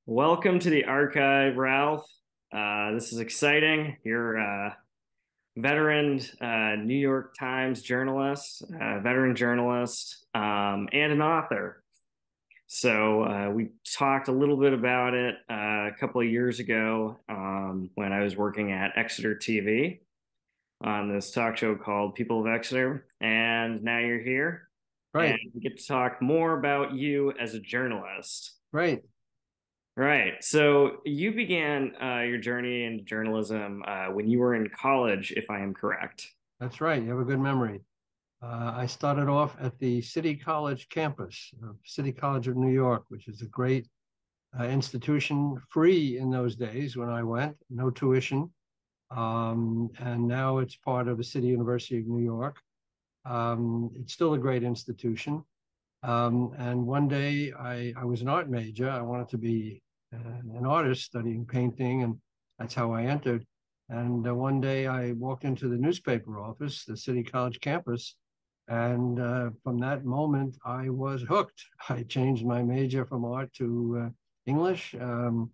Welcome to the archive, Ralph. This is exciting. You're a veteran New York Times journalist, veteran journalist, and an author. So we talked a little bit about it a couple of years ago when I was working at Exeter TV on this talk show called People of Exeter. And now you're here, and Right, we get to talk more about you as a journalist. right. Right. So you began your journey in journalism when you were in college, if I am correct. That's right. You have a good memory. I started off at the City College campus, City College of New York, which is a great institution, free in those days when I went, no tuition. And now it's part of the City University of New York. It's still a great institution. And one day I was an art major. I wanted to be an artist studying painting, and that's how I entered. And one day I walked into the newspaper office, the City College campus, and from that moment I was hooked. I changed my major from art to English, and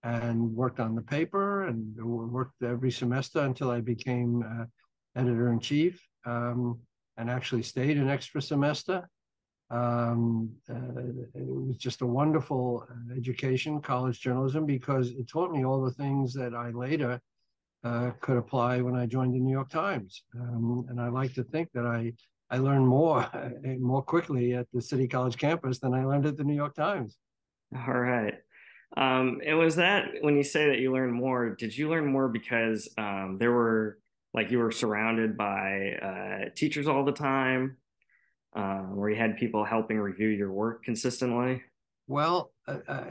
worked on the paper and worked every semester until I became editor in chief, and actually stayed an extra semester. It was just a wonderful education, college journalism, because it taught me all the things that I later could apply when I joined the New York Times. And I like to think that I learned more more quickly at the City College campus than I learned at the New York Times. All right. And was that when you say that you learned more, did you learn more because there were like you were surrounded by teachers all the time, where you had people helping review your work consistently? Well,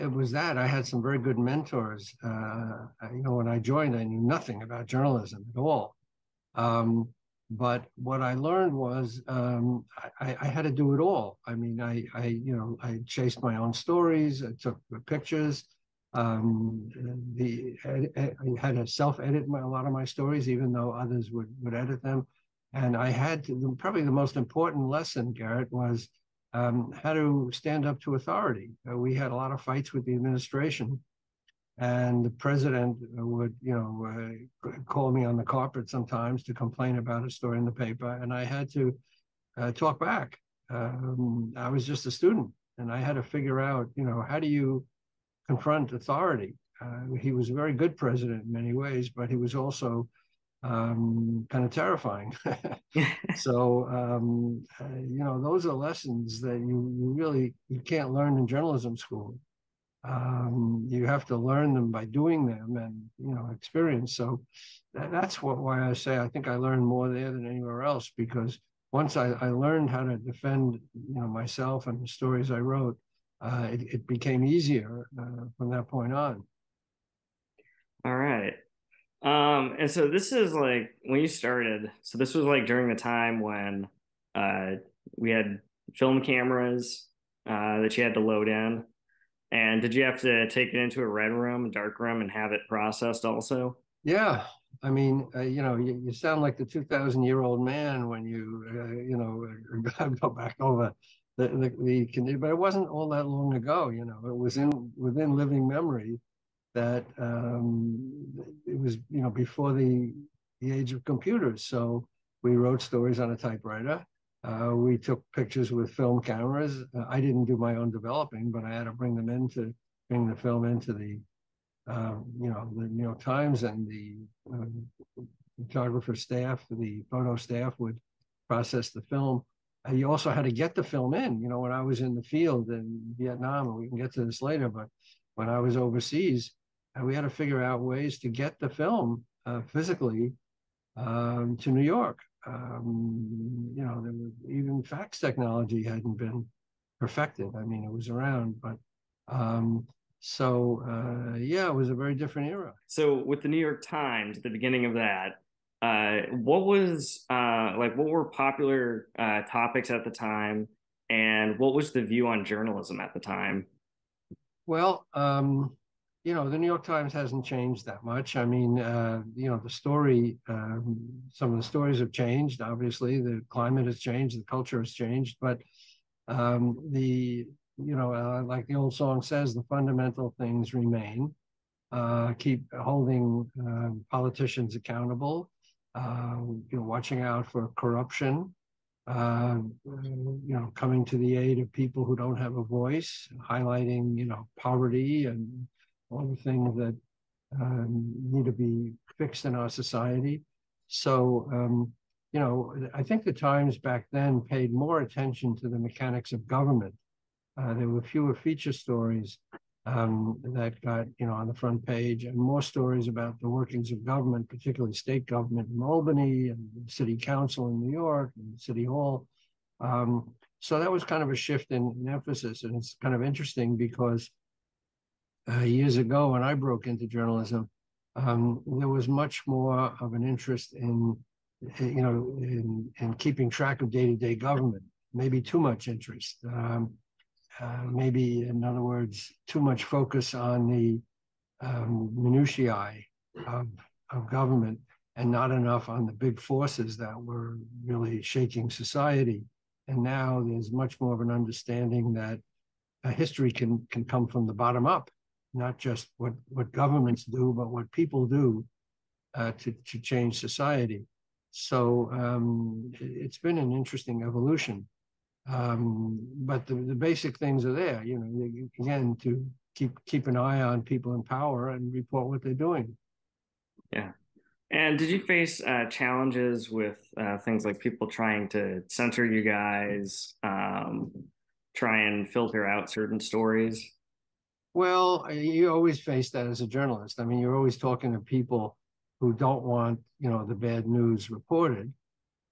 it was that I had some very good mentors. When I joined, I knew nothing about journalism at all. But what I learned was I had to do it all. I mean, I chased my own stories. I took the pictures. I had to self-edit a lot of my stories, even though others would edit them. And I had to, probably the most important lesson, Garrett, was how to stand up to authority. We had a lot of fights with the administration, and the president would, call me on the carpet sometimes to complain about a story in the paper, and I had to talk back. I was just a student, and I had to figure out, how do you confront authority? He was a very good president in many ways, but he was also kind of terrifying. So those are lessons that you really you can't learn in journalism school. You have to learn them by doing them and experience. So that's why I say I think I learned more there than anywhere else, because once I learned how to defend myself and the stories I wrote, it became easier from that point on. All right. And so this is like when you started. So this was like during the time when uh, we had film cameras that you had to load in. And did you have to take it into a red room, dark room, and have it processed also? Yeah, I mean, you sound like the 2,000-year-old man when go back over but it wasn't all that long ago. It was in within living memory that it was, before the age of computers. So we wrote stories on a typewriter. We took pictures with film cameras. I didn't do my own developing, but I had to bring the film into the New York Times, and the photographer staff, the photo staff would process the film. You also had to get the film in. When I was in the field in Vietnam, and we can get to this later, but when I was overseas, we had to figure out ways to get the film physically to New York. There was, even fax technology hadn't been perfected. I mean, it was around, but um, yeah, it was a very different era. So with the New York Times, at the beginning of that, what was like what were popular topics at the time, and what was the view on journalism at the time? Well, the New York Times hasn't changed that much. I mean, the story, some of the stories have changed. Obviously, the climate has changed, the culture has changed, but the like the old song says, the fundamental things remain. Keep holding politicians accountable, watching out for corruption, coming to the aid of people who don't have a voice, highlighting, poverty and all the things that need to be fixed in our society. So, I think the Times back then paid more attention to the mechanics of government. There were fewer feature stories that got, on the front page, and more stories about the workings of government, particularly state government in Albany and the city council in New York and City Hall. So that was kind of a shift in emphasis. And it's kind of interesting because years ago when I broke into journalism, there was much more of an interest in keeping track of day-to-day government, maybe too much interest. Maybe, in other words, too much focus on the minutiae of government and not enough on the big forces that were really shaking society. And now there's much more of an understanding that history can come from the bottom up, not just what governments do, but what people do to change society. So it's been an interesting evolution. But the basic things are there, again, to keep an eye on people in power and report what they're doing. Yeah. And did you face challenges with things like people trying to censor you guys, try and filter out certain stories? Well, you always face that as a journalist. I mean, you're always talking to people who don't want, the bad news reported,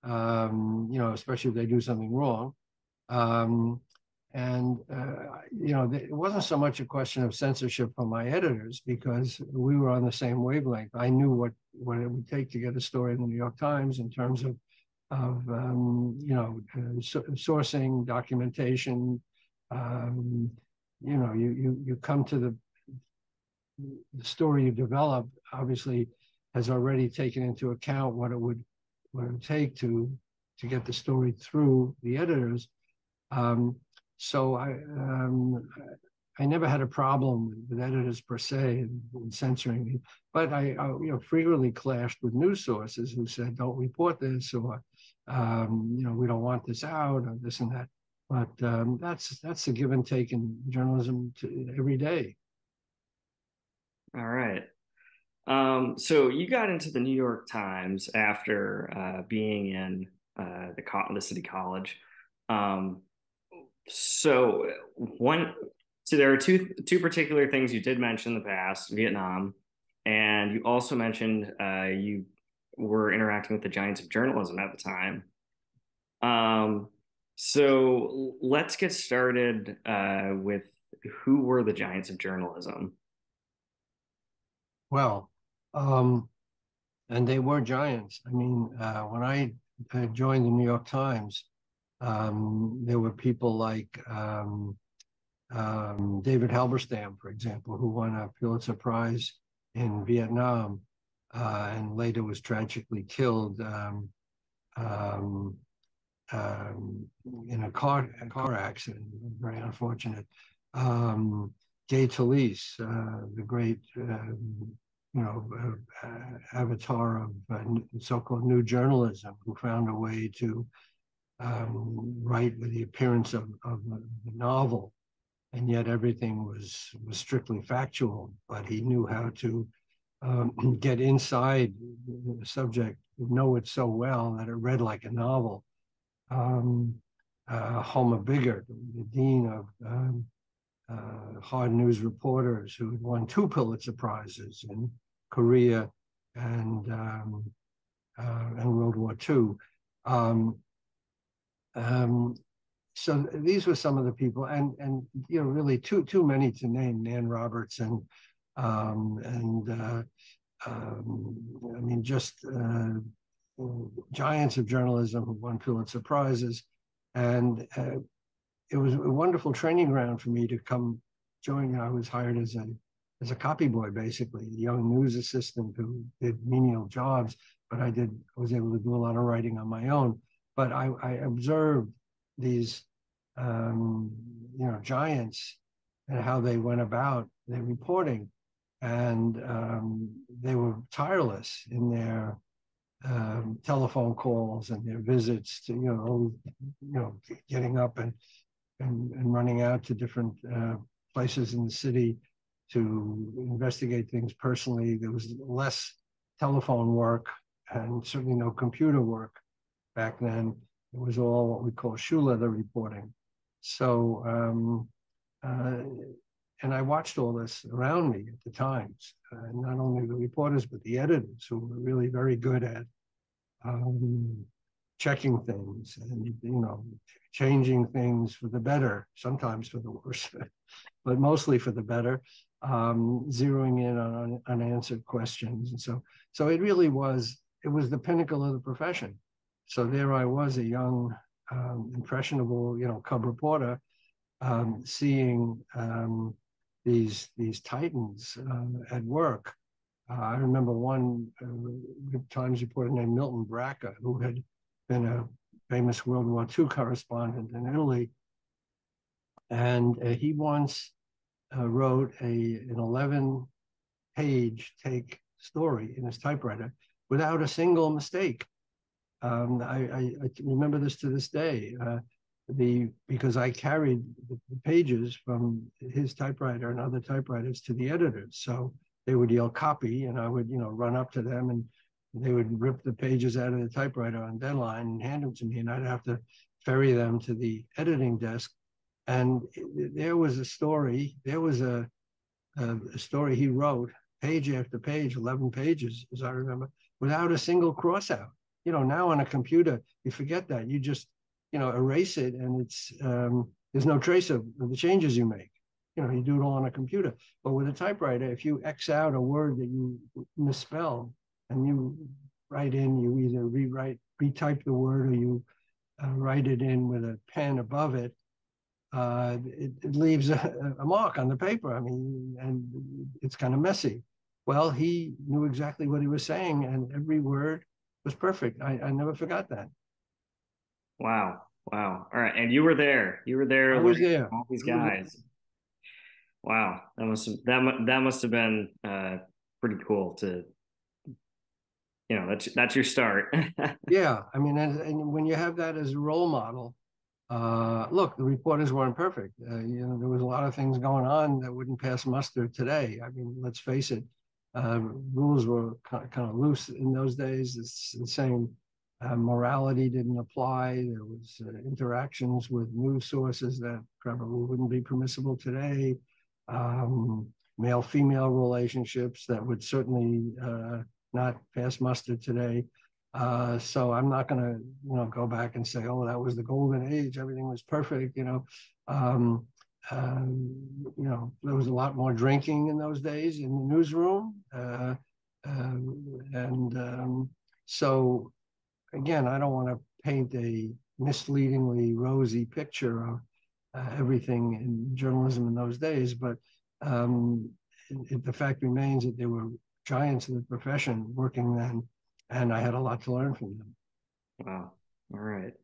especially if they do something wrong. And it wasn't so much a question of censorship from my editors because we were on the same wavelength. I knew what it would take to get a story in the New York Times in terms of sourcing, documentation. You come to the story you develop obviously has already taken into account what it would take to get the story through the editors. So I never had a problem with editors per se in censoring me, but I frequently clashed with news sources who said, "Don't report this," or "We don't want this out," or this and that. But that's a give and take in journalism every day. All right. So you got into the New York Times after being in the city college. Um, so one, so there are two particular things you did mention in the past: Vietnam, and you also mentioned you were interacting with the giants of journalism at the time. Um, so let's get started with who were the giants of journalism. Well, and they were giants. I mean, when I joined the New York Times, there were people like David Halberstam, for example, who won a Pulitzer Prize in Vietnam and later was tragically killed um, in a car accident. Very unfortunate. Gay Talese, the great avatar of so-called new journalism, who found a way to write with the appearance of the novel, and yet everything was strictly factual. But he knew how to get inside the subject, know it so well that it read like a novel. Homer Bigger, the dean of hard news reporters, who had won 2 Pulitzer Prizes in Korea and World War II. So these were some of the people, and really too many to name. Nan Roberts and I mean, just giants of journalism who won Pulitzer Prizes, and it was a wonderful training ground for me to come join. I was hired as a copy boy, basically, a young news assistant who did menial jobs, but I was able to do a lot of writing on my own. But I observed these um, giants and how they went about their reporting. And they were tireless in their telephone calls and their visits to, getting up and running out to different places in the city to investigate things personally. There was less telephone work and certainly no computer work back then. It was all what we call shoe leather reporting. So, uh, and I watched all this around me at the times, not only the reporters, but the editors who were really very good at um, checking things and, changing things for the better, sometimes for the worse, but mostly for the better, zeroing in on unanswered questions. And so it was the pinnacle of the profession. So there I was, a young, impressionable, cub reporter, seeing these titans at work. I remember one Times reporter named Milton Bracca, who had been a famous World War II correspondent in Italy, and he once wrote an 11-page take story in his typewriter without a single mistake. I remember this to this day. Because I carried the pages from his typewriter and other typewriters to the editors. So they would yell copy, and I would, run up to them, and they would rip the pages out of the typewriter on deadline and hand them to me, and I'd have to ferry them to the editing desk. And there was a story. There was a story he wrote, page after page, 11 pages, as I remember, without a single crossout. Now on a computer, you forget that. You just, erase it, and it's there's no trace of the changes you make. You do it all on a computer. But with a typewriter, if you X out a word that you misspell and you write in, you either retype the word, or you write it in with a pen above it, it leaves a mark on the paper. I mean, and it's kind of messy. Well, he knew exactly what he was saying, and every word was perfect. I never forgot that. Wow. Wow. All right. And you were there. You were there I was learning there. from all these I was guys. Wow. That must have been pretty cool to, that's your start. Yeah, I mean, and when you have that as a role model, look, the reporters weren't perfect. There was a lot of things going on that wouldn't pass muster today. I mean, let's face it, rules were kind of loose in those days. It's the same. Morality didn't apply. There was interactions with news sources that probably wouldn't be permissible today. Um, Male-female relationships that would certainly not pass muster today. So I'm not going to, go back and say, oh, that was the golden age. Everything was perfect. Um, there was a lot more drinking in those days in the newsroom. And so, again, I don't want to paint a misleadingly rosy picture of everything in journalism in those days, but um, the fact remains that there were giants in the profession working then, and I had a lot to learn from them. Wow. All right.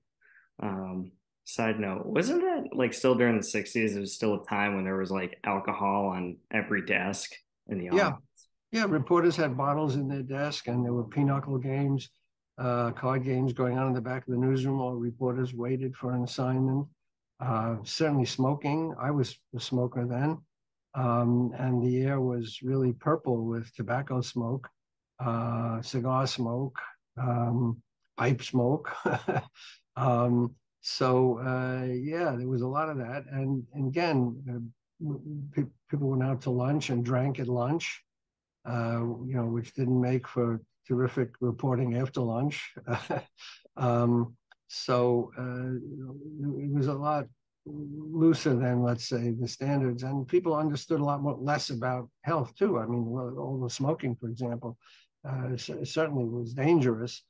Um, Side note, wasn't that like still during the 60s? It was still a time when there was like alcohol on every desk in the Yeah, office. yeah. Reporters had bottles in their desk, and there were pinochle games, card games going on in the back of the newsroom while reporters waited for an assignment. Certainly smoking. I was a smoker then, and the air was really purple with tobacco smoke, cigar smoke, pipe smoke. Yeah, there was a lot of that, and again, people went out to lunch and drank at lunch, which didn't make for terrific reporting after lunch. um, it was a lot looser than, let's say, the standards, and people understood a lot more less about health too. I mean, all the smoking, for example, certainly was dangerous.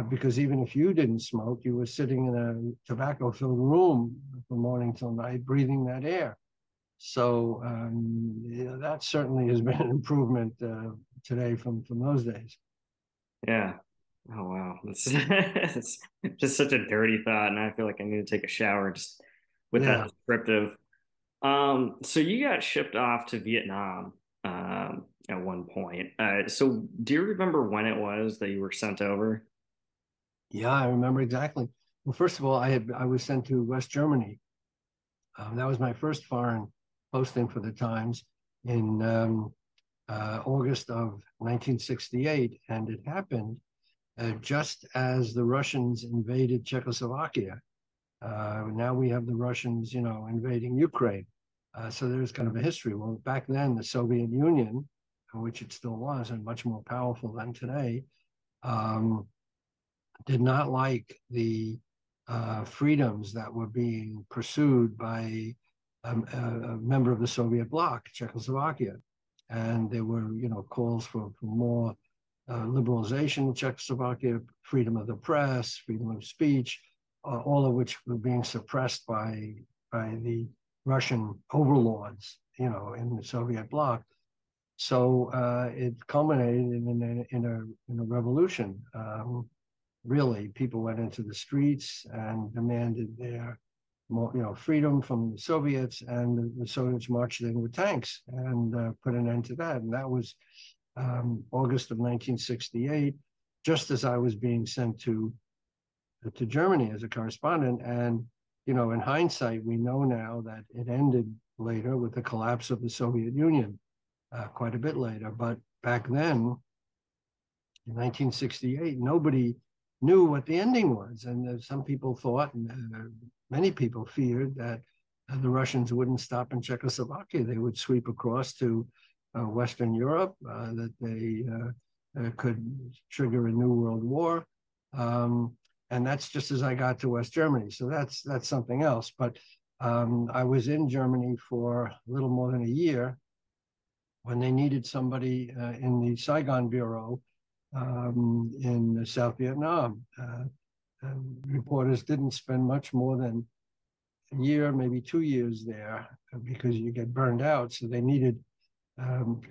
Because even if you didn't smoke, you were sitting in a tobacco-filled room from morning till night, breathing that air. So that certainly has been an improvement today from those days. Yeah. Oh wow. It's just such a dirty thought, and I feel like I need to take a shower just with that Yeah. descriptive. So you got shipped off to Vietnam at one point. So do you remember when it was that you were sent over? Yeah, I remember exactly. Well, first of all, I was sent to West Germany. That was my first foreign posting for the Times in August of 1968, and it happened just as the Russians invaded Czechoslovakia. Now we have the Russians, invading Ukraine. So there's kind of a history. Well, back then, the Soviet Union, which it still was, and much more powerful than today, um, did not like the freedoms that were being pursued by a member of the Soviet bloc, Czechoslovakia. And there were, calls for more liberalization in Czechoslovakia, freedom of the press, freedom of speech, all of which were being suppressed by the Russian overlords, in the Soviet bloc. So it culminated in a revolution. Really, people went into the streets and demanded their more, freedom from the Soviets, and the Soviets marched in with tanks and put an end to that. And that was August of 1968, just as I was being sent to Germany as a correspondent. And in hindsight, we know now that it ended later with the collapse of the Soviet Union, quite a bit later. But back then, in 1968, nobody knew what the ending was. And some people thought, and many people feared, that the Russians wouldn't stop in Czechoslovakia. They would sweep across to Western Europe, that they could trigger a new world war. And that's just as I got to West Germany. So that's something else. But I was in Germany for a little more than a year when they needed somebody in the Saigon Bureau in South Vietnam. Reporters didn't spend much more than a year, maybe 2 years there, because you get burned out. So they needed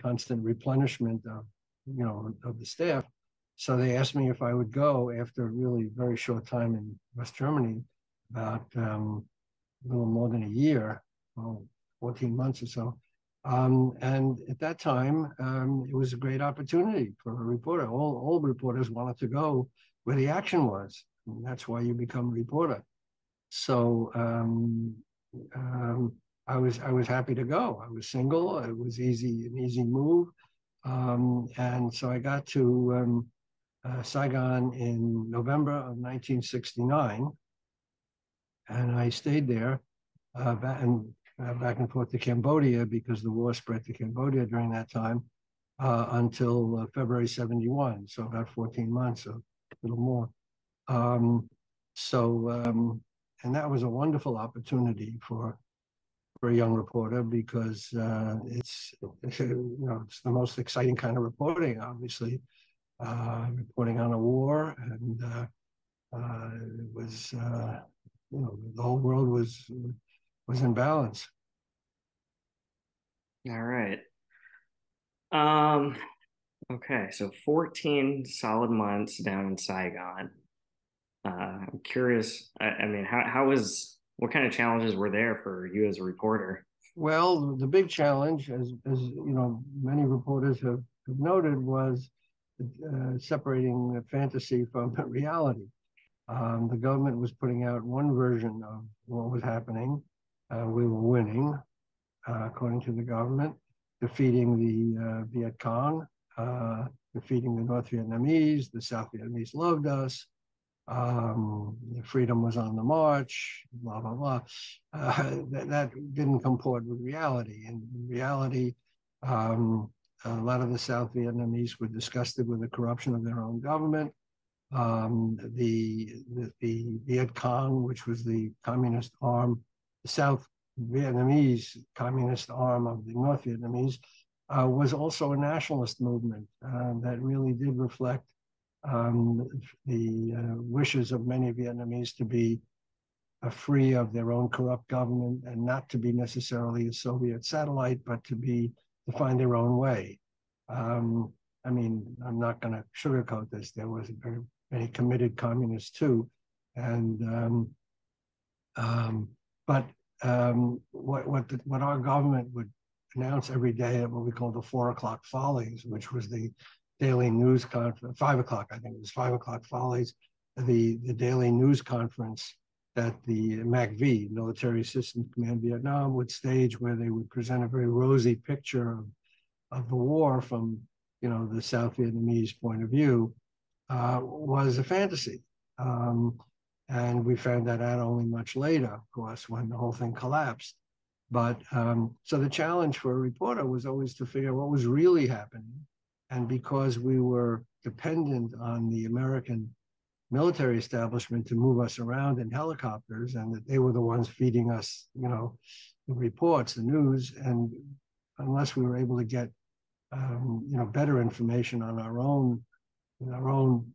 constant replenishment of the staff. So they asked me if I would go after a really very short time in West Germany, about a little more than a year, 14 months or so. And at that time, it was a great opportunity for a reporter. All reporters wanted to go where the action was. And that's why you become a reporter. So I was happy to go. I was single. It was an easy move. And so I got to Saigon in November of 1969, and I stayed there back and forth to Cambodia, because the war spread to Cambodia during that time, until February 71. So about 14 months, a little more. And that was a wonderful opportunity for a young reporter, because it's the most exciting kind of reporting, obviously, reporting on a war, and it was the whole world was in balance. All right. Um, okay, so 14 solid months down in Saigon. I'm curious, I mean, what kind of challenges were there for you as a reporter? Well, the big challenge, as many reporters have noted, was separating fantasy from reality. The government was putting out one version of what was happening. We were winning, according to the government, defeating the Viet Cong, defeating the North Vietnamese. The South Vietnamese loved us. Freedom was on the march, blah, blah, blah. That didn't comport with reality. And in reality, a lot of the South Vietnamese were disgusted with the corruption of their own government. The Viet Cong, which was the communist arm, the South Vietnamese communist arm of the North Vietnamese, was also a nationalist movement that really did reflect the wishes of many Vietnamese to be free of their own corrupt government, and not to be necessarily a Soviet satellite, but to find their own way. I mean, I'm not going to sugarcoat this. There was very many committed communists too, and but what our government would announce every day at what we call the 4 o'clock follies, which was the daily news conference, 5 o'clock, I think it was 5 o'clock follies, the daily news conference that the MACV, Military Assistance Command Vietnam, would stage, where they would present a very rosy picture of the war from, the South Vietnamese point of view, was a fantasy. And we found that out only much later, of course, when the whole thing collapsed. But so the challenge for a reporter was always to figure out what was really happening. And because we were dependent on the American military establishment to move us around in helicopters, and that they were the ones feeding us, the reports, the news, and unless we were able to get, better information on our own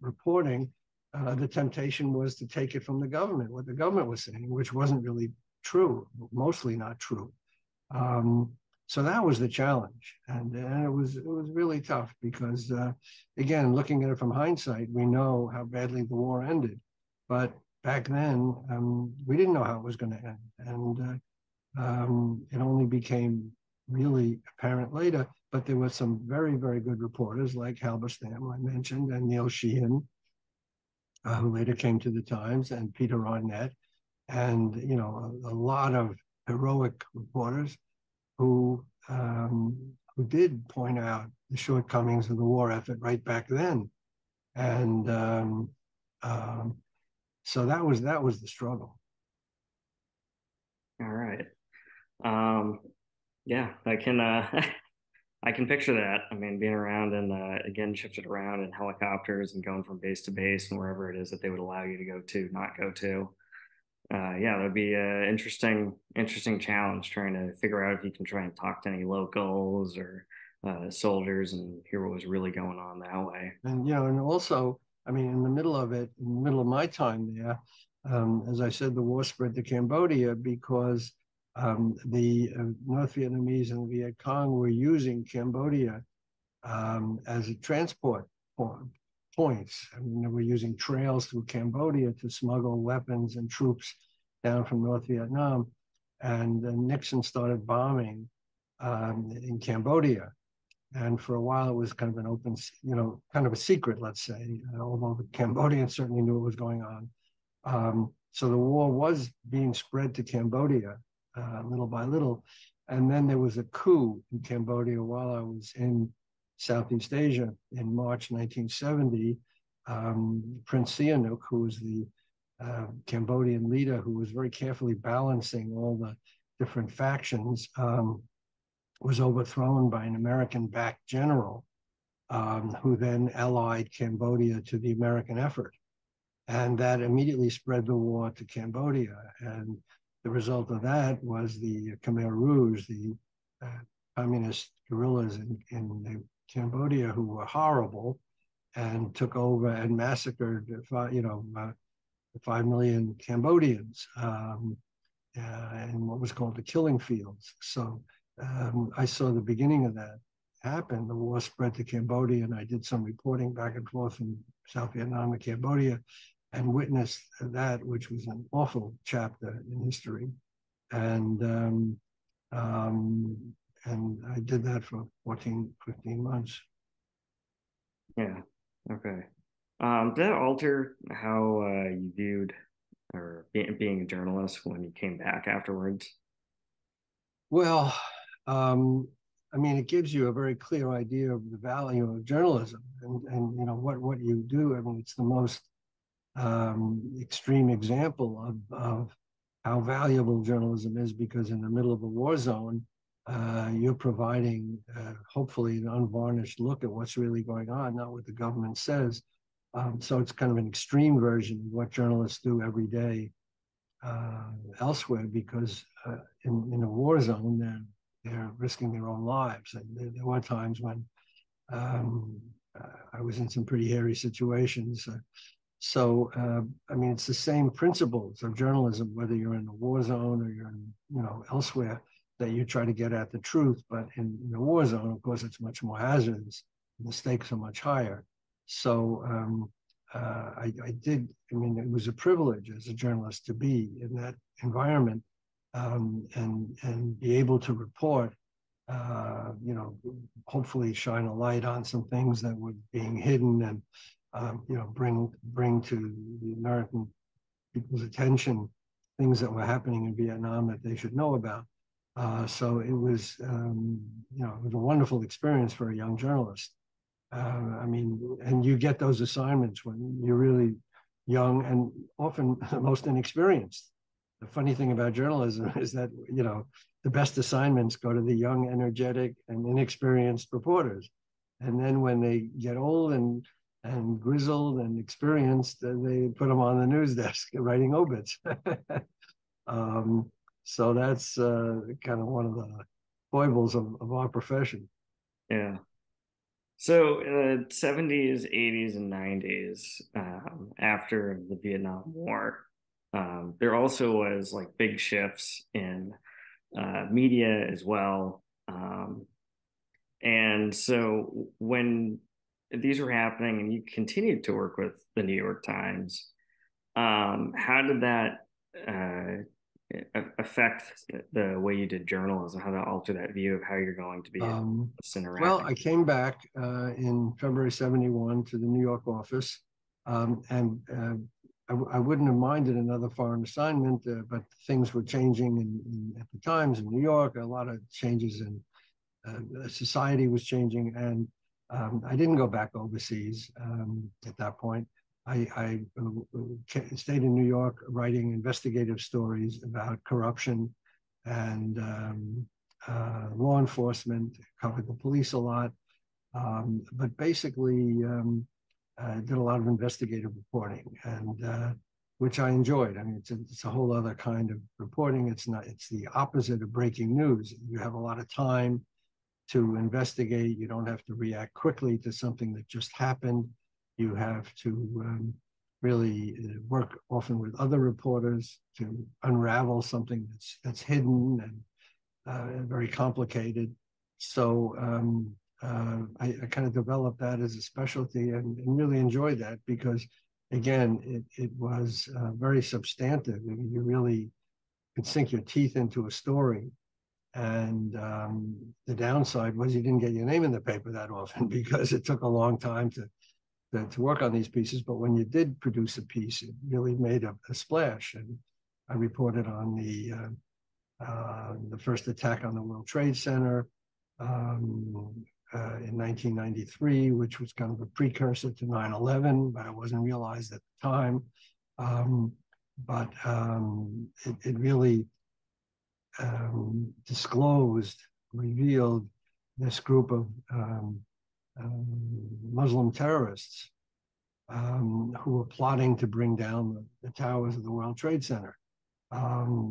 reporting, the temptation was to take it from the government, what the government was saying, which wasn't really true, mostly not true. So that was the challenge, and it was really tough because, again, looking at it from hindsight, we know how badly the war ended, but back then we didn't know how it was going to end, and it only became really apparent later. But there were some very, very good reporters like Halberstam, I mentioned, and Neil Sheehan, who later came to the Times, and Peter Arnett, and a lot of heroic reporters who did point out the shortcomings of the war effort right back then, and so that was the struggle. All right. Yeah, I can I can picture that. I mean, being around and again shifted around in helicopters and going from base to base and wherever it is that they would allow you to go to, not go to. Yeah, that'd be an interesting challenge trying to figure out if you can try and talk to any locals or soldiers and hear what was really going on that way. And and also, I mean, in the middle of my time there, as I said, the war spread to Cambodia because the North Vietnamese and the Viet Cong were using Cambodia as a transport points. I mean, they were using trails through Cambodia to smuggle weapons and troops down from North Vietnam. And Nixon started bombing in Cambodia. And for a while, it was kind of an open, kind of a secret, let's say, although the Cambodians certainly knew what was going on. So the war was being spread to Cambodia little by little. And then there was a coup in Cambodia while I was in Southeast Asia in March 1970. Prince Sihanouk, who was the Cambodian leader, who was very carefully balancing all the different factions, was overthrown by an American-backed general who then allied Cambodia to the American effort. And that immediately spread the war to Cambodia. And the result of that was the Khmer Rouge, the communist guerrillas in Cambodia, who were horrible and took over and massacred, 5 million Cambodians in what was called the killing fields. So I saw the beginning of that happen. The war spread to Cambodia, and I did some reporting back and forth from South Vietnam and Cambodia, and witnessed that, which was an awful chapter in history. And I did that for 14, 15 months. Yeah. Okay. Did that alter how you viewed or being a journalist when you came back afterwards? Well, I mean, it gives you a very clear idea of the value of journalism and what you do. I mean, it's the most extreme example of how valuable journalism is, because in the middle of a war zone, you're providing hopefully an unvarnished look at what's really going on, not what the government says. So it's kind of an extreme version of what journalists do every day elsewhere, because in a war zone, they're risking their own lives. And there were times when I was in some pretty hairy situations. I mean, it's the same principles of journalism, whether you're in a war zone or you're elsewhere, that you try to get at the truth. But in a war zone, of course, it's much more hazardous, and the stakes are much higher. So I did. I mean, it was a privilege as a journalist to be in that environment, and be able to report, you know, hopefully shine a light on some things that were being hidden, and you know, bring to the American people's attention things that were happening in Vietnam that they should know about. So it was, you know, it was a wonderful experience for a young journalist. I mean, and you get those assignments when you're really young and often most inexperienced. The funny thing about journalism is that, you know, the best assignments go to the young, energetic, and inexperienced reporters. And then when they get old and grizzled and experienced, they put them on the news desk writing obits. um, so that's kind of one of the foibles of our profession. Yeah. So in the 70s, 80s, and 90s, after the Vietnam War, there also was like big shifts in media as well. And so when these were happening and you continued to work with the New York Times, how did that affect the way you did journalism? How to alter that view of how you're going to be Um, well, interacting? I came back in February 71 to the New York office, and I wouldn't have minded another foreign assignment, but things were changing at the Times in New York. A lot of changes in society was changing, and I didn't go back overseas at that point. I stayed in New York writing investigative stories about corruption and law enforcement, covered the police a lot, but basically did a lot of investigative reporting, and which I enjoyed. I mean, it's a whole other kind of reporting. It's the opposite of breaking news. You have a lot of time to investigate. You don't have to react quickly to something that just happened. You have to really work often with other reporters to unravel something that's hidden and very complicated. So I kind of developed that as a specialty, and really enjoyed that because, again, it was very substantive. I mean, you really could sink your teeth into a story. And the downside was you didn't get your name in the paper that often because it took a long time to work on these pieces. But when you did produce a piece, it really made a splash. And I reported on the first attack on the World Trade Center in 1993, which was kind of a precursor to 9/11, but it wasn't realized at the time. Um, but it really disclosed, revealed this group of Muslim terrorists who were plotting to bring down the towers of the World Trade Center.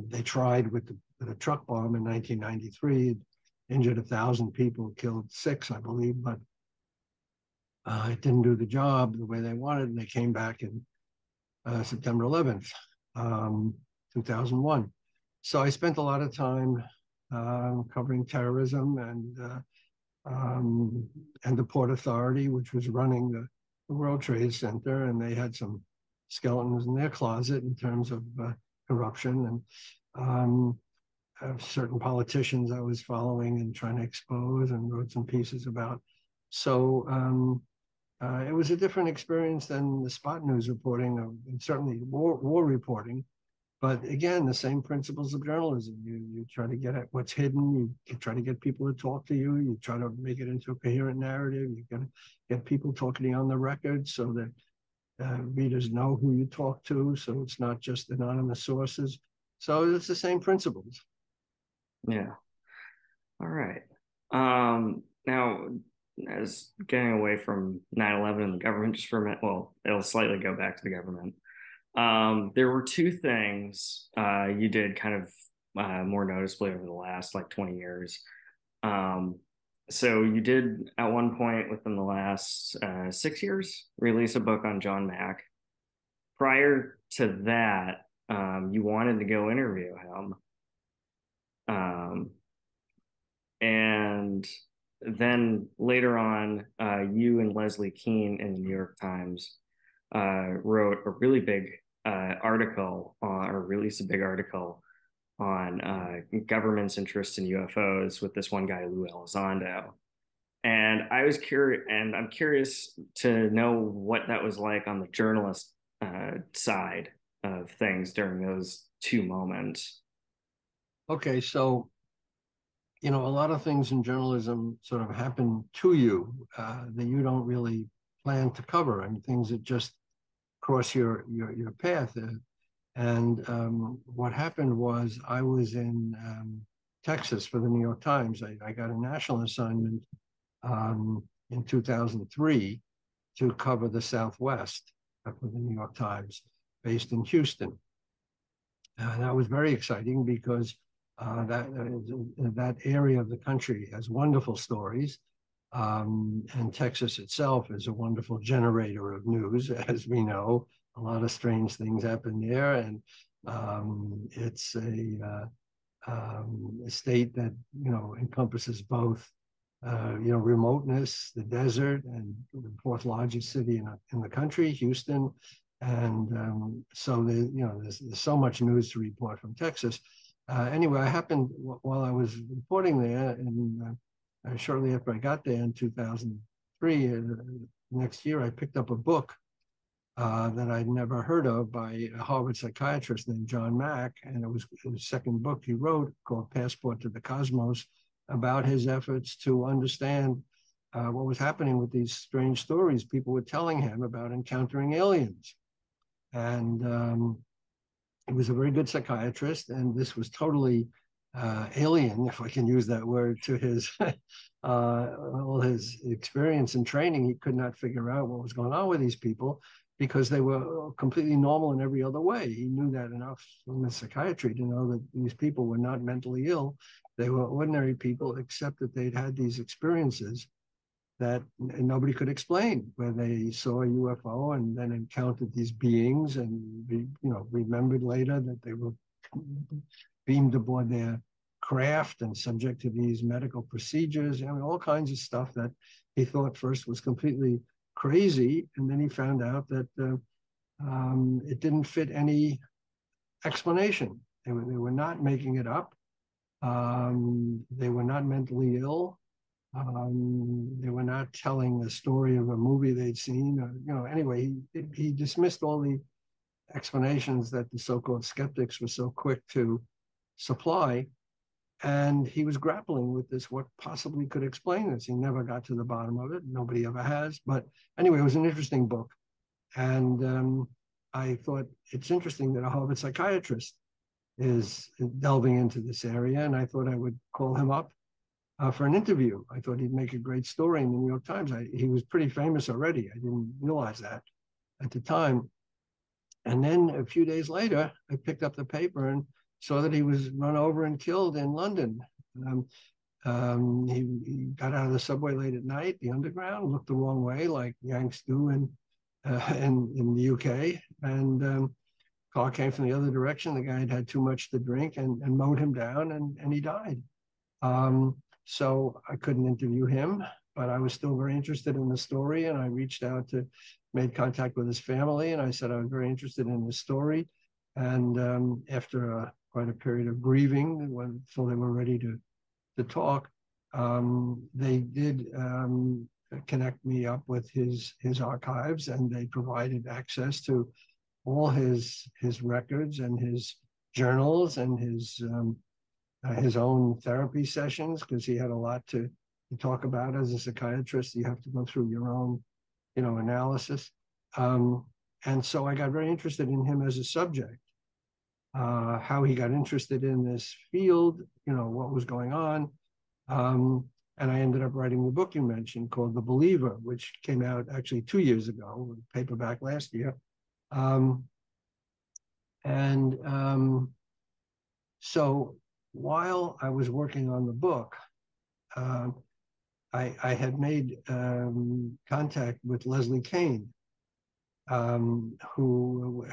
They tried with the truck bomb in 1993, injured 1,000 people, killed 6, I believe, but it didn't do the job the way they wanted, and they came back in September 11th, 2001. So I spent a lot of time covering terrorism and the Port Authority, which was running the World Trade Center, and they had some skeletons in their closet in terms of corruption and certain politicians I was following and trying to expose and wrote some pieces about. So it was a different experience than the spot news reporting, and certainly war reporting. But again, the same principles of journalism. You try to get at what's hidden. You try to get people to talk to you. You try to make it into a coherent narrative. You got to get people talking to you on the record so that readers know who you talk to. So it's not just anonymous sources. So it's the same principles. Yeah. All right. Now, as getting away from 9/11 and the government just for a minute, well, it'll slightly go back to the government. There were two things you did kind of more noticeably over the last like 20 years. Um, so you did at one point within the last 6 years release a book on John Mack. Prior to that, you wanted to go interview him. Um, and then later on, you and Leslie Kean in the New York Times wrote a really big article or released a big article on government's interest in UFOs with this one guy, Lou Elizondo. And I was curious, and I'm curious to know what that was like on the journalist side of things during those two moments. Okay, so a lot of things in journalism sort of happen to you that you don't really plan to cover. I mean, things that just cross your path. And what happened was I was in Texas for the New York Times. I got a national assignment in 2003 to cover the Southwest for the New York Times, based in Houston. That was very exciting because that area of the country has wonderful stories. And Texas itself is a wonderful generator of news, as we know. A lot of strange things happen there, and it's a state that encompasses both remoteness, the desert, and the fourth largest city in the country, Houston. And so there's so much news to report from Texas. Anyway, I happened while I was reporting there, and shortly after I got there in 2003, next year, I picked up a book that I'd never heard of by a Harvard psychiatrist named John Mack. And it was his second book he wrote called Passport to the Cosmos, about his efforts to understand what was happening with these strange stories people were telling him about encountering aliens. And he was a very good psychiatrist, and this was totally alien, if I can use that word, to his all his experience and training. He could not figure out what was going on with these people because they were completely normal in every other way. He knew that enough from the psychiatry to know that these people were not mentally ill. They were ordinary people, except that they'd had these experiences that nobody could explain, where they saw a UFO and then encountered these beings, and remembered later that they were beamed aboard their craft and subject to these medical procedures. I mean, all kinds of stuff that he thought first was completely crazy, and then he found out that it didn't fit any explanation. They were not making it up. They were not mentally ill. They were not telling the story of a movie they'd seen. Anyway, he dismissed all the explanations that the so-called skeptics were so quick to supply. And he was grappling with this, what possibly could explain this. He never got to the bottom of it. Nobody ever has. But anyway, it was an interesting book. And I thought it's interesting that a Harvard psychiatrist is delving into this area. And I thought I would call him up for an interview. I thought he'd make a great story in the New York Times. He was pretty famous already. I didn't realize that at the time. And then a few days later, I picked up the paper and saw that he was run over and killed in London. He got out of the subway late at night, the underground, looked the wrong way, like Yanks do in the UK. And car came from the other direction. The guy had had too much to drink and mowed him down, and he died. So I couldn't interview him, but I was still very interested in the story. And I reached out made contact with his family. And I said, I was very interested in the story. And after quite a period of grieving, until they were ready to talk, they did connect me up with his archives, and they provided access to all his records and his journals and his own therapy sessions, because he had a lot to talk about. As a psychiatrist, you have to go through your own, analysis. And so I got very interested in him as a subject, how he got interested in this field, what was going on. And I ended up writing the book you mentioned called The Believer, which came out actually 2 years ago, paperback last year. So while I was working on the book, I had made contact with Leslie Kean, who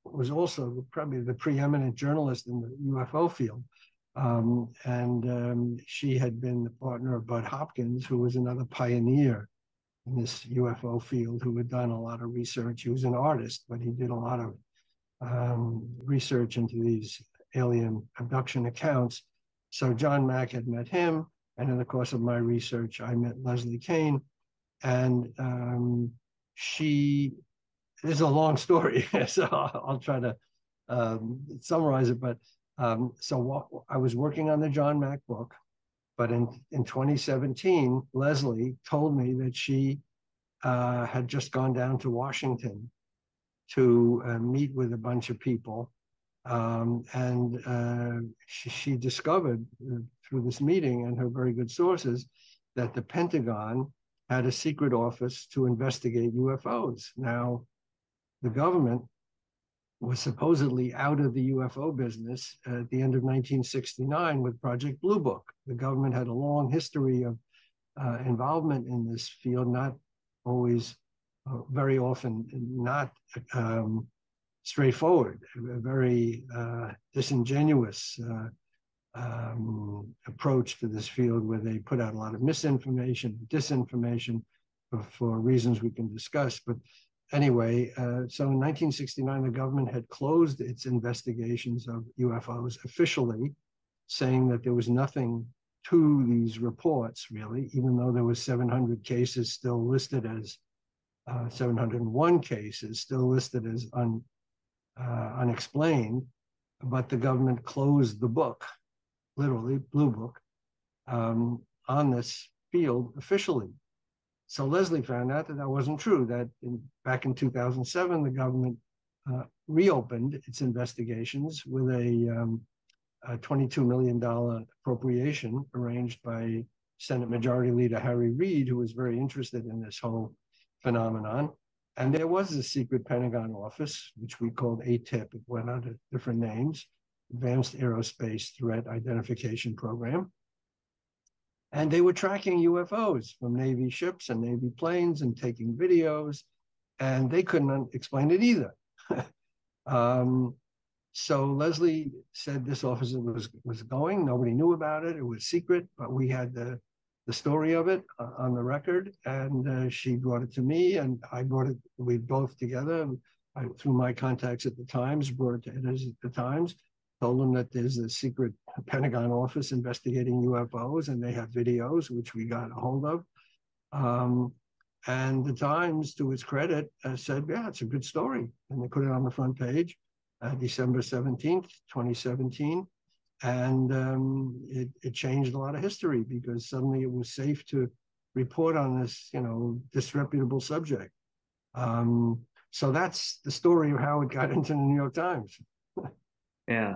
was also probably the preeminent journalist in the UFO field. She had been the partner of Bud Hopkins, who was another pioneer in this UFO field, who had done a lot of research. He was an artist, but he did a lot of research into these alien abduction accounts. So John Mack had met him, and in the course of my research, I met Leslie Kean, and she. This is a long story, so I'll try to summarize it. But I was working on the John Mack book, but in 2017, Leslie told me that she had just gone down to Washington to meet with a bunch of people. And she discovered through this meeting and her very good sources that the Pentagon had a secret office to investigate UFOs. Now, the government was supposedly out of the UFO business at the end of 1969 with Project Blue Book. The government had a long history of involvement in this field, not always, very often not straightforward, a very disingenuous approach to this field where they put out a lot of misinformation, disinformation for reasons we can discuss. But anyway, so in 1969, the government had closed its investigations of UFOs officially, saying that there was nothing to these reports, really, even though there was 700 cases still listed as 701 cases still listed as unexplained, but the government closed the book, literally Blue Book, on this field officially. So Leslie found out that that wasn't true, that back in 2007, the government reopened its investigations with a $22 million appropriation arranged by Senate Majority Leader Harry Reid, who was very interested in this whole phenomenon. And there was a secret Pentagon office, which we called ATIP. It went under different names, Advanced Aerospace Threat Identification Program. And they were tracking UFOs from Navy ships and Navy planes and taking videos, and they couldn't explain it either. So Leslie said this officer was going. Nobody knew about it. It was secret, but we had the story of it on the record, and she brought it to me, and I brought it. We both together, through my contacts at the Times, brought it to editors at the Times. Told them that there's a secret Pentagon office investigating UFOs, and they have videos, which we got a hold of. And the Times, to its credit, said, yeah, it's a good story. And they put it on the front page, December 17th, 2017. And it changed a lot of history because suddenly it was safe to report on this, disreputable subject. So that's the story of how it got into the New York Times. Yeah.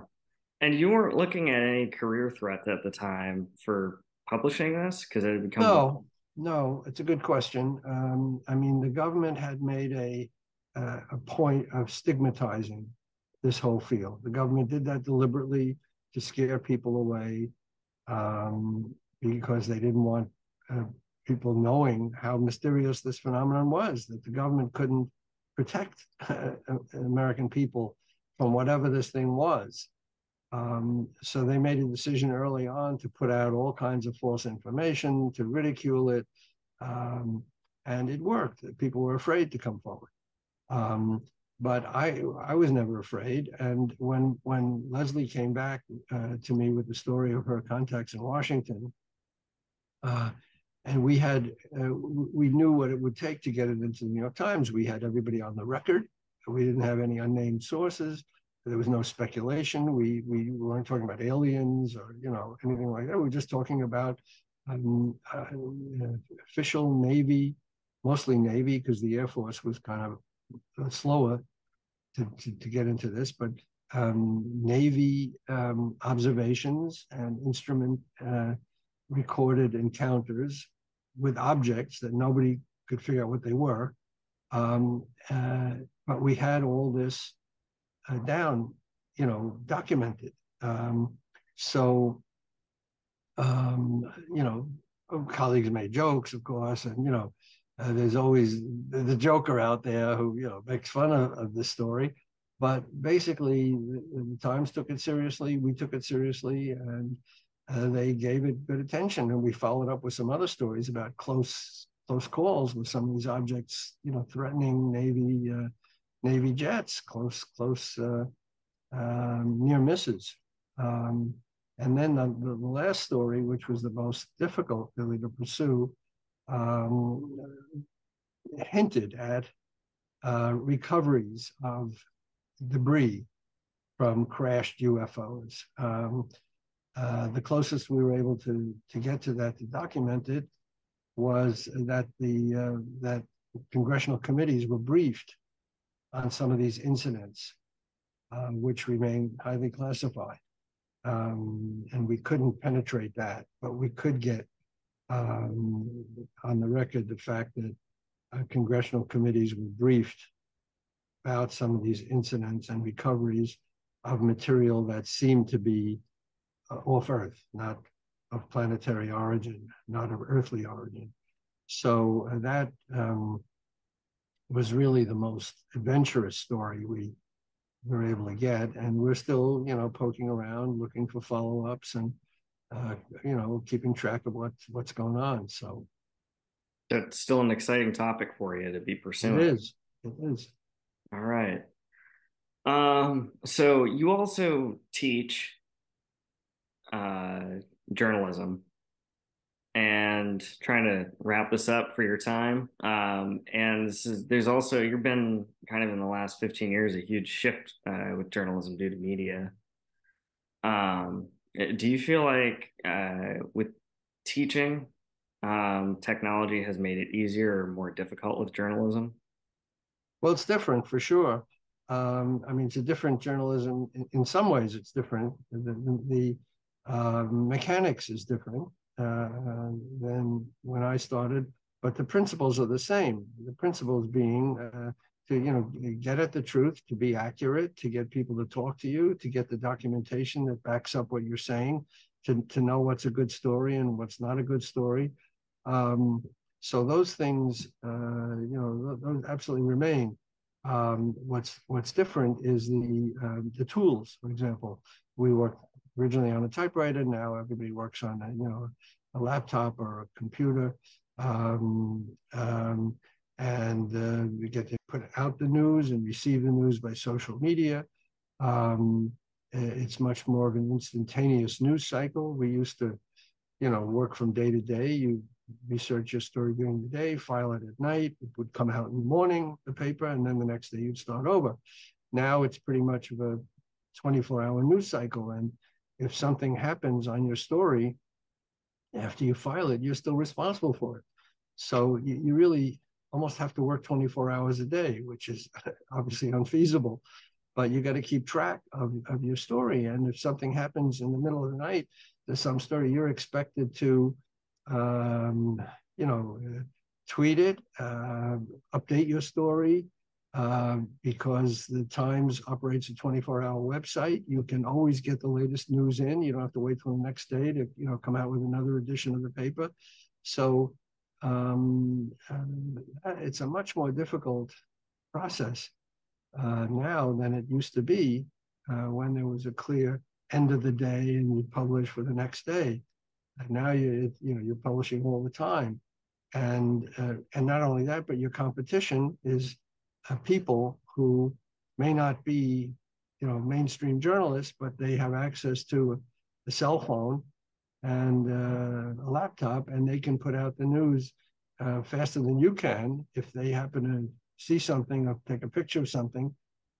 And you weren't looking at any career threat at the time for publishing this because it had become. No, it's a good question. I mean, the government had made a point of stigmatizing this whole field. The government did that deliberately to scare people away because they didn't want people knowing how mysterious this phenomenon was, that the government couldn't protect American people from whatever this thing was. So they made a decision early on to put out all kinds of false information, to ridicule it, and it worked. People were afraid to come forward. But I was never afraid. And when Leslie came back to me with the story of her contacts in Washington, and we knew what it would take to get it into the New York Times. We had everybody on the record. We didn't have any unnamed sources. There was no speculation. We weren't talking about aliens or anything like that. We were just talking about official Navy, mostly Navy, because the Air Force was kind of slower to get into this, but Navy observations and instrument recorded encounters with objects that nobody could figure out what they were. But we had all this down, documented. So, colleagues made jokes, of course, and, there's always the joker out there who, makes fun of this story. But basically, the Times took it seriously, we took it seriously, and they gave it good attention. And we followed up with some other stories about close calls with some of these objects, threatening Navy jets, close near misses. And then the last story, which was the most difficult really to pursue, um, hinted at recoveries of debris from crashed UFOs. The closest we were able to get to that to document it was that that congressional committees were briefed on some of these incidents, which remain highly classified. And we couldn't penetrate that, but we could get on the record the fact that congressional committees were briefed about some of these incidents and recoveries of material that seemed to be off Earth, not of planetary origin, not of earthly origin. So that was really the most adventurous story we were able to get, and we're still, poking around, looking for follow-ups, and keeping track of what's going on. So That's still an exciting topic for you to be it pursuing. is. It is. All right. So you also teach uh, journalism, and trying to wrap this up for your time. And there's also, you've been kind of in the last 15 years, a huge shift with journalism due to media. Do you feel like with teaching, technology has made it easier or more difficult with journalism? Well, it's different for sure. I mean, it's a different journalism. In some ways, it's different. The mechanics is different than when I started, but the principles are the same. The principles being to get at the truth, to be accurate, to get people to talk to you, to get the documentation that backs up what you're saying, to know what's a good story and what's not a good story. Um, so those things, those absolutely remain. What's different is the tools. For example, we worked originally on a typewriter. Now everybody works on a laptop or a computer, um, um, and we get to put out the news and receive the news by social media. Um, it's much more of an instantaneous news cycle. We used to work from day to day. You research your story during the day, file it at night. It would come out in the morning, the paper, and then the next day you'd start over. Now it's pretty much of a 24-hour news cycle. And if something happens on your story after you file it, you're still responsible for it. So you really almost have to work 24 hours a day, which is obviously unfeasible. But you got to keep track of your story. And if something happens in the middle of the night, there's some story, you're expected to, um, tweet it, update your story, because the Times operates a 24-hour website. You can always get the latest news in. You don't have to wait till the next day to, come out with another edition of the paper. So it's a much more difficult process now than it used to be when there was a clear end of the day and you publish for the next day. And now you're publishing all the time, and not only that, but your competition is people who may not be mainstream journalists, but they have access to a cell phone and a laptop, and they can put out the news faster than you can if they happen to see something or take a picture of something.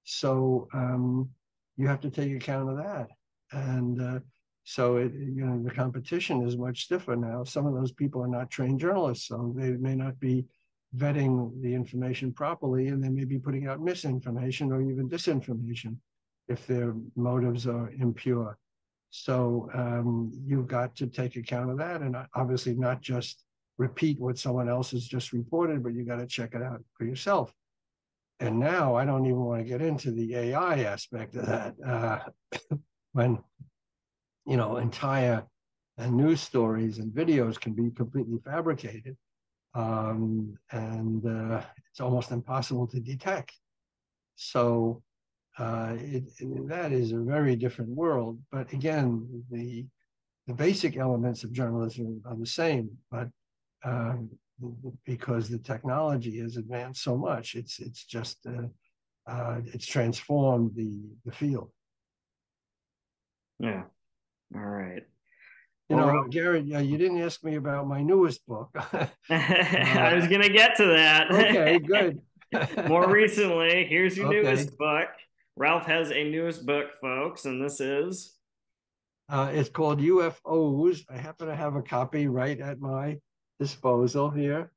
So you have to take account of that. And so the competition is much stiffer now. Some of those people are not trained journalists, so they may not be vetting the information properly, and they may be putting out misinformation or even disinformation if their motives are impure. So you've got to take account of that, and obviously not just repeat what someone else has just reported, but you got to check it out for yourself. And now I don't even want to get into the AI aspect of that. When entire news stories and videos can be completely fabricated, and it's almost impossible to detect. So that is a very different world. But again, the basic elements of journalism are the same, but because the technology has advanced so much, it's just it's transformed the field. Yeah. All right. You Well, know, Ralph, Garrett, you didn't ask me about my newest book. I uh, was gonna get to that. okay, good. More recently, here's your Okay. newest book. Ralph has a newest book, folks, and this is It's called UFOs. I happen to have a copy right at my disposal here,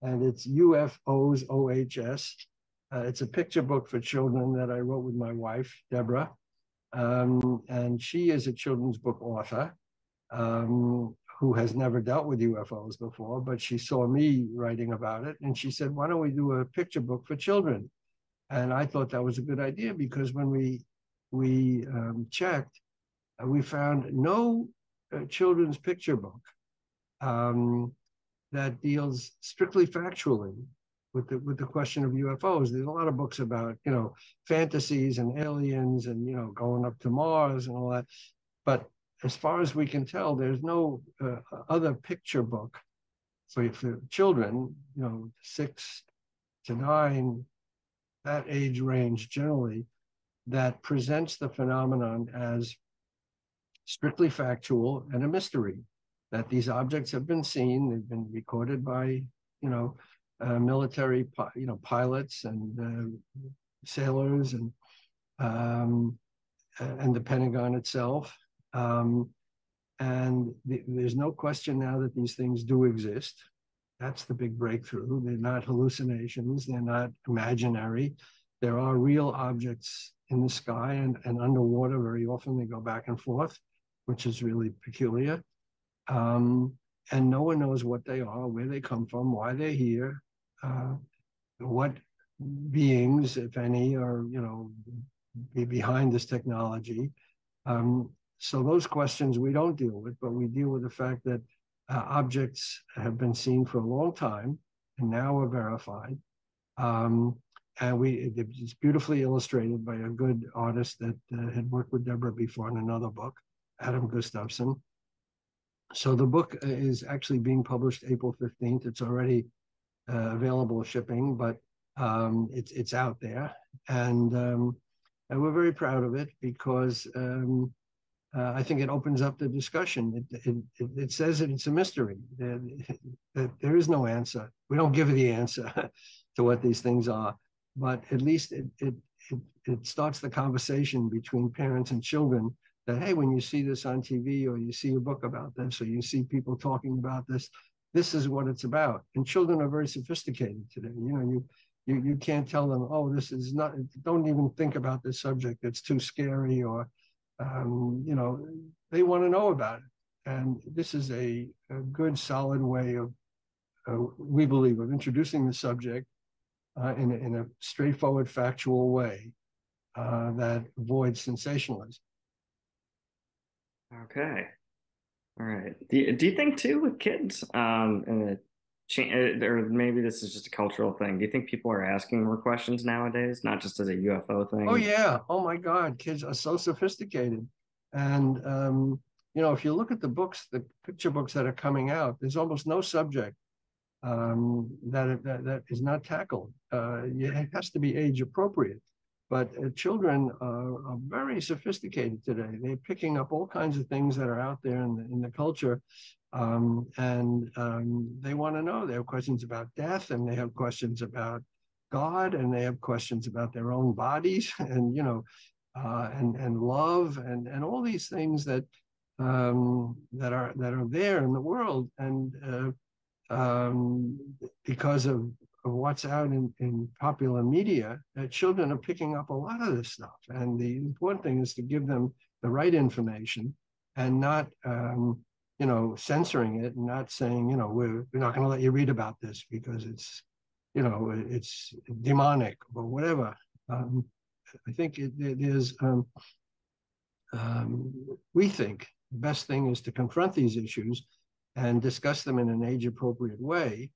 and it's UFOs OHS. It's a picture book for children that I wrote with my wife, Deborah. And she is a children's book author who has never dealt with UFOs before, but she saw me writing about it. And she said, why don't we do a picture book for children? And I thought that was a good idea because when we checked, we found no children's picture book um, that deals strictly factually with the question of UFOs. There's a lot of books about fantasies and aliens and going up to Mars and all that, but as far as we can tell, there's no other picture book for children, 6 to 9, that age range generally, that presents the phenomenon as strictly factual and a mystery, that these objects have been seen, they've been recorded by, military, pilots and sailors um, and the Pentagon itself. And there's no question now that these things do exist. That's the big breakthrough. They're not hallucinations. They're not imaginary. There are real objects in the sky and underwater. Very often they go back and forth, which is really peculiar. Um, and no one knows what they are, where they come from, why they're here, what beings, if any, are behind this technology. So those questions we don't deal with, but we deal with the fact that objects have been seen for a long time and now are verified. And it's beautifully illustrated by a good artist that had worked with Deborah before in another book, Adam Gustafson. So the book is actually being published April 15th. It's already available shipping, but it's out there. And we're very proud of it because I think it opens up the discussion. It says that it's a mystery. That there is no answer. We don't give the answer to what these things are, but at least it starts the conversation between parents and children that, hey, when you see this on TV or you see a book about this or you see people talking about this, this is what it's about. And children are very sophisticated today. You can't tell them, oh, this is not, don't even think about this subject. It's too scary or they want to know about it. And this is a good, solid way of, we believe, of introducing the subject in a straightforward, factual way that avoids sensationalism. okay. All right. Do you think too with kids, and or maybe this is just a cultural thing. Do you think people are asking more questions nowadays, not just as a UFO Oh thing? yeah. Oh my God. Kids are so sophisticated. And if you look at the books, the picture books that are coming out, there's almost no subject that is not tackled. It has to be age appropriate. But children are very sophisticated today. They're picking up all kinds of things that are out there in the culture. And they want to know. They have questions about death, and they have questions about God, and they have questions about their own bodies, and and love, and all these things that are there in the world, and because of what's out in popular media, children are picking up a lot of this stuff. And the important thing is to give them the right information and not, censoring it and not saying, we're not going to let you read about this because it's demonic or whatever. I think it is, we think the best thing is to confront these issues and discuss them in an age appropriate way,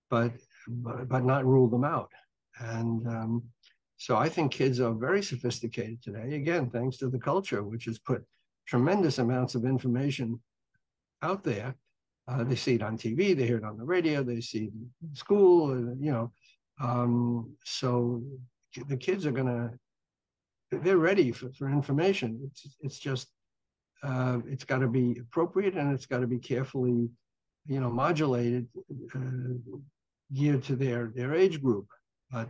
but not rule them out. And so I think kids are very sophisticated today, again, thanks to the culture, which has put tremendous amounts of information out there. They see it on TV, they hear it on the radio, they see it in school, so the kids are they're ready for information. It's just it's got to be appropriate and it's got to be carefully, modulated, geared to their age group. But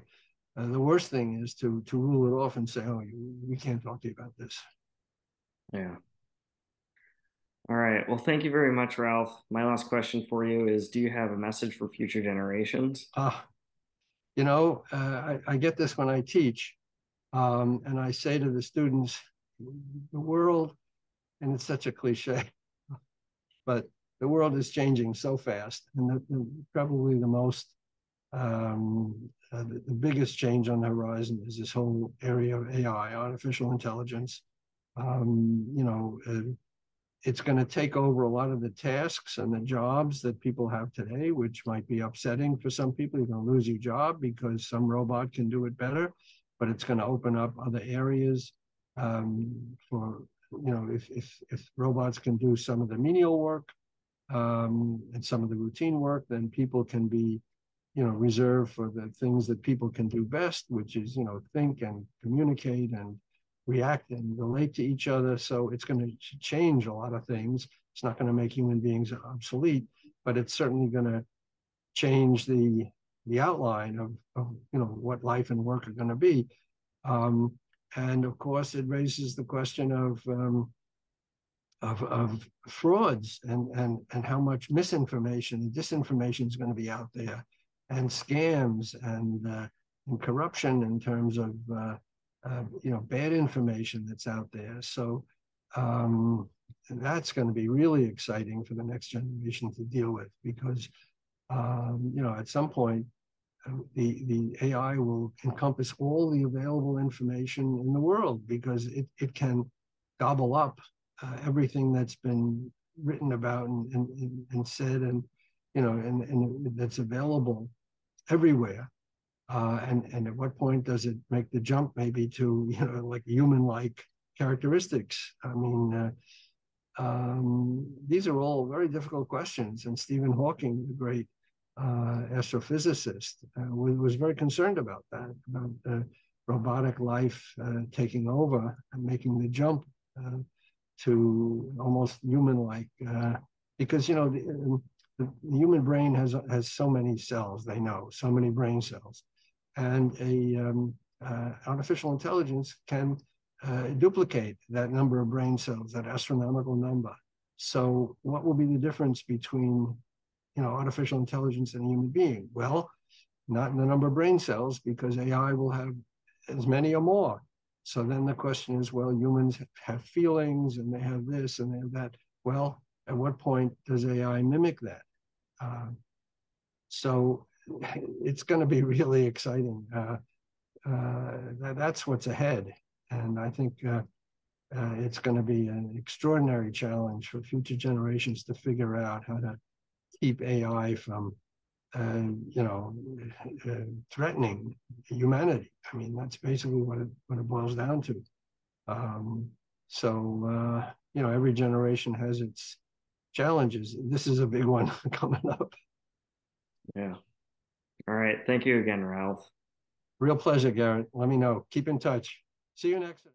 the worst thing is to rule it off and say, "Oh, we can't talk to you about this." Yeah. All right. Well, thank you very much, Ralph. My last question for you is, do you have a message for future generations? I get this when I teach, and I say to the students, the world, and it's such a cliche, but the world is changing so fast, and probably the most the biggest change on the horizon is this whole area of AI, artificial intelligence. It's going to take over a lot of the tasks and the jobs that people have today, which might be upsetting for some people. You're going to lose your job because some robot can do it better, but it's going to open up other areas for, if robots can do some of the menial work and some of the routine work, then people can be, reserved for the things that people can do best, which is, think and communicate and react and relate to each other. So it's going to change a lot of things. It's not going to make human beings obsolete, but it's certainly going to change the outline of what life and work are going to be. And of course, it raises the question of frauds and how much misinformation and disinformation is going to be out there, and scams and corruption in terms of bad information that's out there. So that's going to be really exciting for the next generation to deal with, because at some point the AI will encompass all the available information in the world, because it can gobble up everything that's been written about and said, and that's available everywhere. And at what point does it make the jump maybe to, like human-like characteristics? I mean, these are all very difficult questions. And Stephen Hawking, the great astrophysicist, was very concerned about that, about robotic life taking over and making the jump to almost human-like, because the human brain has so many cells. They know so many brain cells, and artificial intelligence can duplicate that number of brain cells, that astronomical number. So, what will be the difference between artificial intelligence and a human being? Well, not in the number of brain cells, because AI will have as many or more. So then the question is, well, humans have feelings and they have this and they have that. Well, at what point does AI mimic that? So it's going to be really exciting. That's what's ahead. And I think it's going to be an extraordinary challenge for future generations to figure out how to keep AI from threatening humanity. I mean, that's basically what it boils down to. Every generation has its challenges. This is a big one coming up. Yeah. All right. Thank you again, Ralph. Real pleasure, Garrett. Let me know. Keep in touch. See you next time.